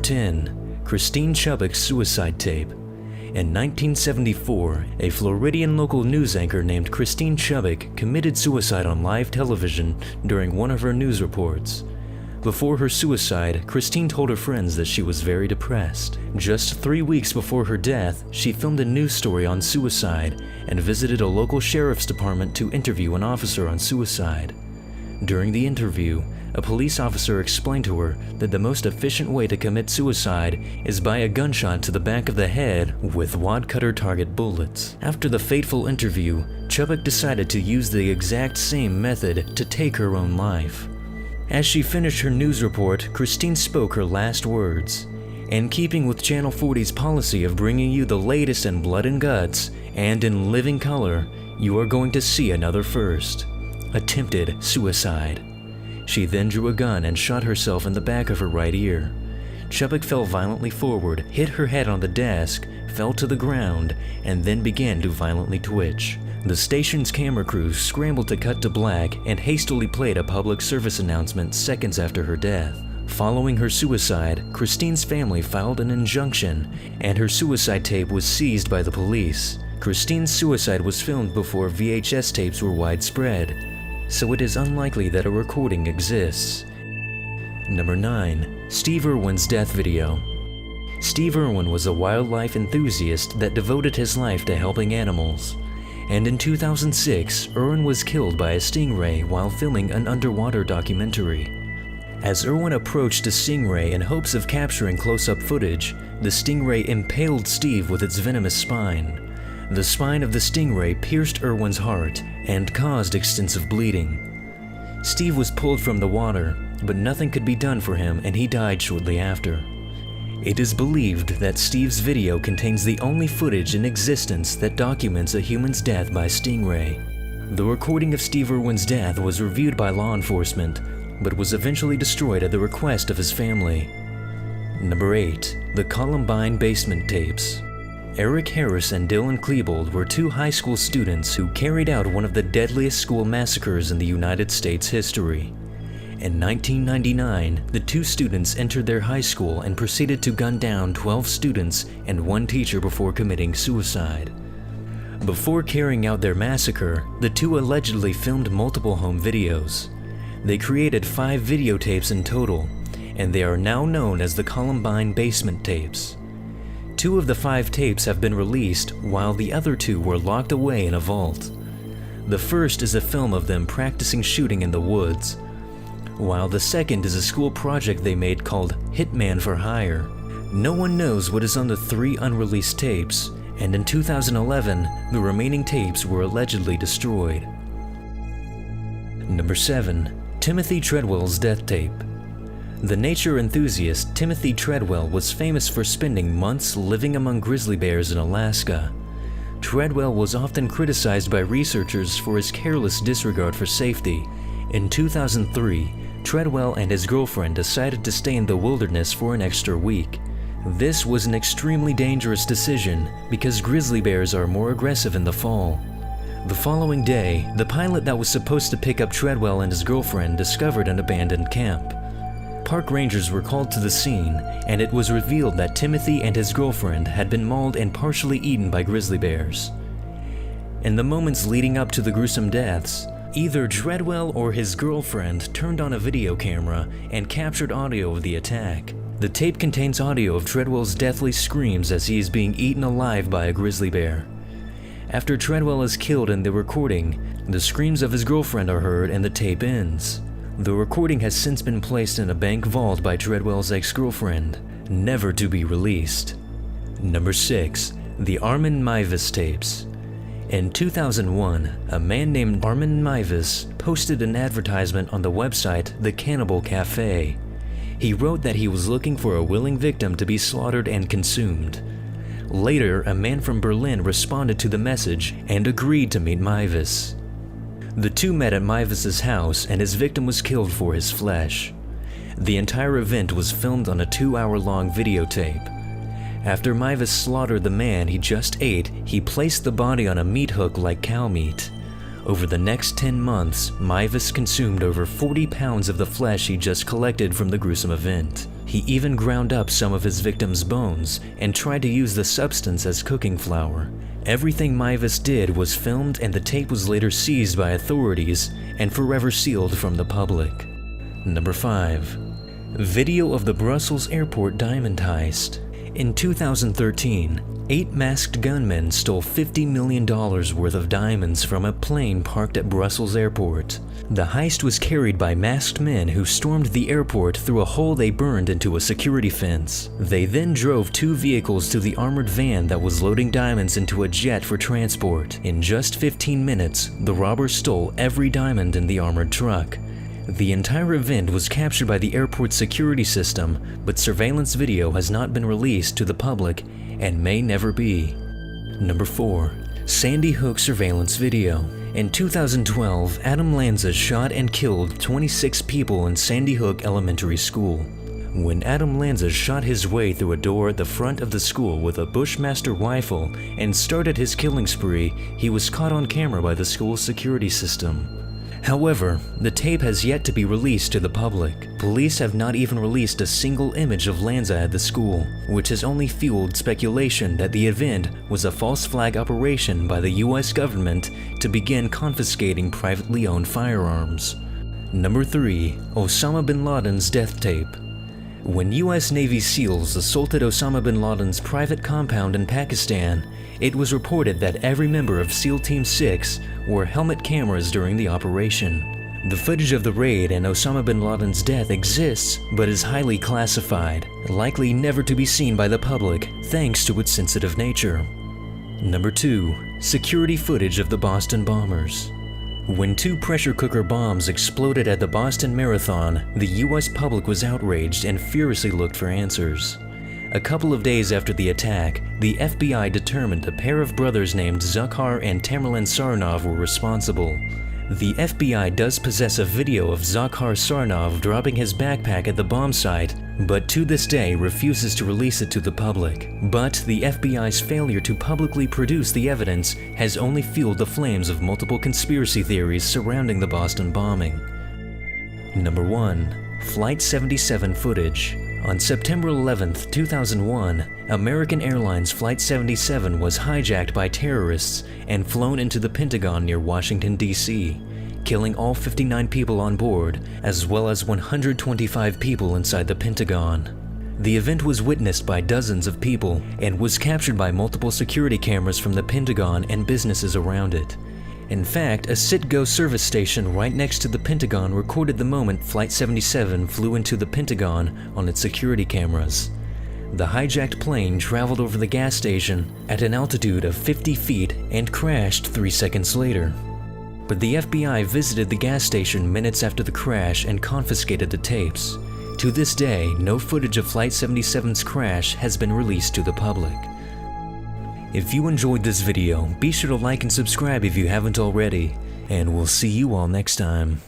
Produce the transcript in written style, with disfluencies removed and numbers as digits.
10. Christine Chubbuck's suicide tape. In 1974, a Floridian local news anchor named Christine Chubbuck committed suicide on live television during one of her news reports. Before her suicide, Christine told her friends that she was very depressed. Just 3 weeks before her death, she filmed a news story on suicide and visited a local sheriff's department to interview an officer on suicide. During the interview, a police officer explained to her that the most efficient way to commit suicide is by a gunshot to the back of the head with wad-cutter target bullets. After the fateful interview, Chubbuck decided to use the exact same method to take her own life. As she finished her news report, Christine spoke her last words. In keeping with Channel 40's policy of bringing you the latest in blood and guts, and in living color, you are going to see another first. Attempted suicide. She then drew a gun and shot herself in the back of her right ear. Chubbuck fell violently forward, hit her head on the desk, fell to the ground, and then began to violently twitch. The station's camera crew scrambled to cut to black and hastily played a public service announcement seconds after her death. Following her suicide, Christine's family filed an injunction, and her suicide tape was seized by the police. Christine's suicide was filmed before VHS tapes were widespread, so it is unlikely that a recording exists. Number 9. Steve Irwin's death video. Steve Irwin was a wildlife enthusiast that devoted his life to helping animals. And in 2006, Irwin was killed by a stingray while filming an underwater documentary. As Irwin approached a stingray in hopes of capturing close-up footage, the stingray impaled Steve with its venomous spine. The spine of the stingray pierced Irwin's heart and caused extensive bleeding. Steve was pulled from the water, but nothing could be done for him and he died shortly after. It is believed that Steve's video contains the only footage in existence that documents a human's death by stingray. The recording of Steve Irwin's death was reviewed by law enforcement, but was eventually destroyed at the request of his family. Number 8. The Columbine Basement tapes. Eric Harris and Dylan Klebold were two high school students who carried out one of the deadliest school massacres in the United States history. In 1999, the two students entered their high school and proceeded to gun down 12 students and one teacher before committing suicide. Before carrying out their massacre, the two allegedly filmed multiple home videos. They created 5 videotapes in total, and they are now known as the Columbine Basement tapes. 2 of the 5 tapes have been released, while the other 2 were locked away in a vault. The first is a film of them practicing shooting in the woods, while the second is a school project they made called Hitman for Hire. No one knows what is on the 3 unreleased tapes, and in 2011, the remaining tapes were allegedly destroyed. Number 7. Timothy Treadwell's death tape. The nature enthusiast Timothy Treadwell was famous for spending months living among grizzly bears in Alaska. Treadwell was often criticized by researchers for his careless disregard for safety. In 2003, Treadwell and his girlfriend decided to stay in the wilderness for an extra week. This was an extremely dangerous decision because grizzly bears are more aggressive in the fall. The following day, the pilot that was supposed to pick up Treadwell and his girlfriend discovered an abandoned camp. Park rangers were called to the scene, and it was revealed that Timothy and his girlfriend had been mauled and partially eaten by grizzly bears. In the moments leading up to the gruesome deaths, either Treadwell or his girlfriend turned on a video camera and captured audio of the attack. The tape contains audio of Treadwell's deathly screams as he is being eaten alive by a grizzly bear. After Treadwell is killed in the recording, the screams of his girlfriend are heard and the tape ends. The recording has since been placed in a bank vault by Treadwell's ex-girlfriend, never to be released. Number 6. The Armin Meiwes tapes. In 2001, a man named Armin Meiwes posted an advertisement on the website The Cannibal Cafe. He wrote that he was looking for a willing victim to be slaughtered and consumed. Later, a man from Berlin responded to the message and agreed to meet Meiwes. The two met at Meiwes' house and his victim was killed for his flesh. The entire event was filmed on a 2-hour-long videotape. After Meiwes slaughtered the man he just ate, he placed the body on a meat hook like cow meat. Over the next 10 months, Meiwes consumed over 40 pounds of the flesh he just collected from the gruesome event. He even ground up some of his victims' bones and tried to use the substance as cooking flour. Everything Meiwes did was filmed, and the tape was later seized by authorities and forever sealed from the public. Number 5. Video of the Brussels airport diamond heist. In 2013, 8 masked gunmen stole $50 million worth of diamonds from a plane parked at Brussels airport. The heist was carried by masked men who stormed the airport through a hole they burned into a security fence. They then drove 2 vehicles to the armored van that was loading diamonds into a jet for transport. In just 15 minutes, the robbers stole every diamond in the armored truck. The entire event was captured by the airport's security system, but surveillance video has not been released to the public and may never be. Number 4. Sandy Hook surveillance video. In 2012, Adam Lanza shot and killed 26 people in Sandy Hook Elementary School. When Adam Lanza shot his way through a door at the front of the school with a Bushmaster rifle and started his killing spree, he was caught on camera by the school's security system. However, the tape has yet to be released to the public. Police have not even released a single image of Lanza at the school, which has only fueled speculation that the event was a false flag operation by the US government to begin confiscating privately owned firearms. Number 3. Osama Bin Laden's death tape. When US Navy SEALs assaulted Osama Bin Laden's private compound in Pakistan, it was reported that every member of SEAL Team 6 wore helmet cameras during the operation. The footage of the raid and Osama Bin Laden's death exists, but is highly classified, likely never to be seen by the public thanks to its sensitive nature. Number 2. Security footage of the Boston bombers. When 2 pressure cooker bombs exploded at the Boston Marathon, the US public was outraged and furiously looked for answers. A couple of days after the attack, the FBI determined a pair of brothers named Zakhar and Tamerlan Sarnov were responsible. The FBI does possess a video of Zakhar Sarnov dropping his backpack at the bomb site, but to this day refuses to release it to the public. But the FBI's failure to publicly produce the evidence has only fueled the flames of multiple conspiracy theories surrounding the Boston bombing. Number 1. Flight 77 footage. On September 11, 2001, American Airlines Flight 77 was hijacked by terrorists and flown into the Pentagon near Washington, D.C., killing all 59 people on board, as well as 125 people inside the Pentagon. The event was witnessed by dozens of people and was captured by multiple security cameras from the Pentagon and businesses around it. In fact, a Citgo service station right next to the Pentagon recorded the moment Flight 77 flew into the Pentagon on its security cameras. The hijacked plane traveled over the gas station at an altitude of 50 feet and crashed 3 seconds later. But the FBI visited the gas station minutes after the crash and confiscated the tapes. To this day, no footage of Flight 77's crash has been released to the public. If you enjoyed this video, be sure to like and subscribe if you haven't already, and we'll see you all next time.